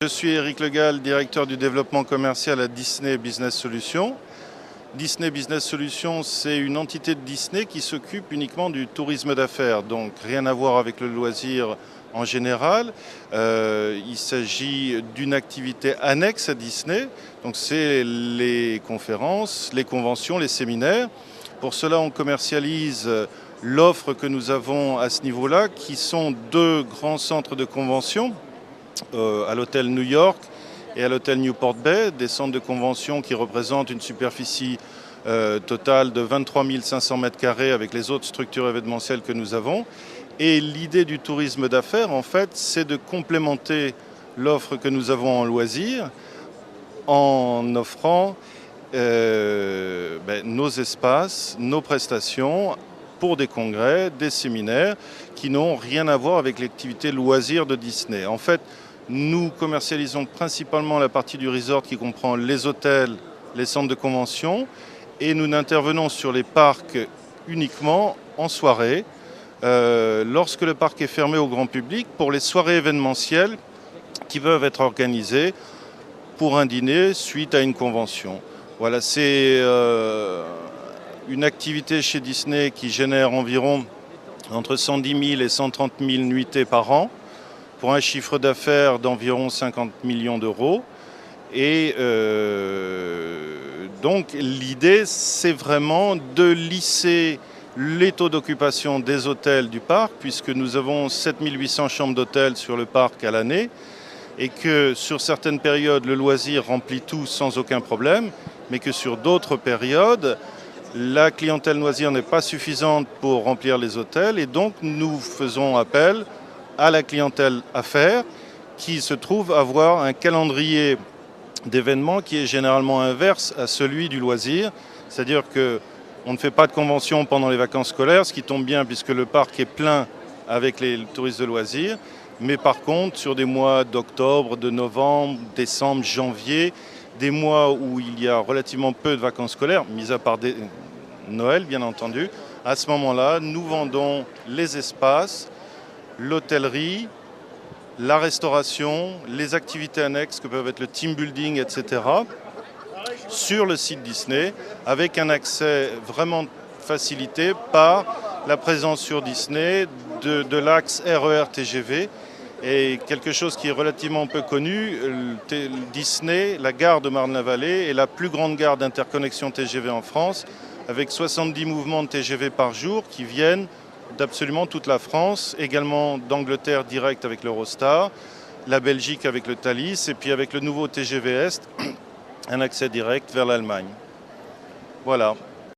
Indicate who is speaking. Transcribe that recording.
Speaker 1: Je suis Éric Legal, directeur du développement commercial à Disney Business Solutions. Disney Business Solutions, c'est une entité de Disney qui s'occupe uniquement du tourisme d'affaires, donc rien à voir avec le loisir en général. Il s'agit d'une activité annexe à Disney, donc c'est les conférences, les conventions, les séminaires. Pour cela, on commercialise l'offre que nous avons à ce niveau-là, qui sont deux grands centres de convention. À l'hôtel New York et à l'hôtel Newport Bay, des centres de convention qui représentent une superficie totale de 23 500 m² avec les autres structures événementielles que nous avons. Et l'idée du tourisme d'affaires, en fait, c'est de complémenter l'offre que nous avons en loisirs en offrant nos espaces, nos prestations pour des congrès, des séminaires qui n'ont rien à voir avec l'activité loisirs de Disney. En fait, nous commercialisons principalement la partie du resort qui comprend les hôtels, les centres de convention, et nous n'intervenons sur les parcs uniquement en soirée, lorsque le parc est fermé au grand public, pour les soirées événementielles qui peuvent être organisées pour un dîner suite à une convention. Voilà, c'est une activité chez Disney qui génère environ entre 110 000 et 130 000 nuitées par an, pour un chiffre d'affaires d'environ 50 millions d'euros. Et donc l'idée, c'est vraiment de lisser les taux d'occupation des hôtels du parc, puisque nous avons 7 800 chambres d'hôtel sur le parc à l'année, et que sur certaines périodes, le loisir remplit tout sans aucun problème, mais que sur d'autres périodes, la clientèle loisir n'est pas suffisante pour remplir les hôtels, et donc nous faisons appel à la clientèle affaires qui se trouve avoir un calendrier d'événements qui est généralement inverse à celui du loisir. C'est-à-dire qu'on ne fait pas de convention pendant les vacances scolaires, ce qui tombe bien puisque le parc est plein avec les touristes de loisirs. Mais par contre, sur des mois d'octobre, de novembre, décembre, janvier, des mois où il y a relativement peu de vacances scolaires, mis à part Noël bien entendu, à ce moment-là, nous vendons les espaces, l'hôtellerie, la restauration, les activités annexes que peuvent être le team building, etc., sur le site Disney, avec un accès vraiment facilité par la présence sur Disney de l'axe RER TGV. Et quelque chose qui est relativement peu connu, Disney, la gare de Marne-la-Vallée, est la plus grande gare d'interconnexion TGV en France, avec 70 mouvements de TGV par jour qui viennent d'absolument toute la France, également d'Angleterre direct avec l'Eurostar, la Belgique avec le Thalys, et puis avec le nouveau TGV Est, un accès direct vers l'Allemagne. Voilà.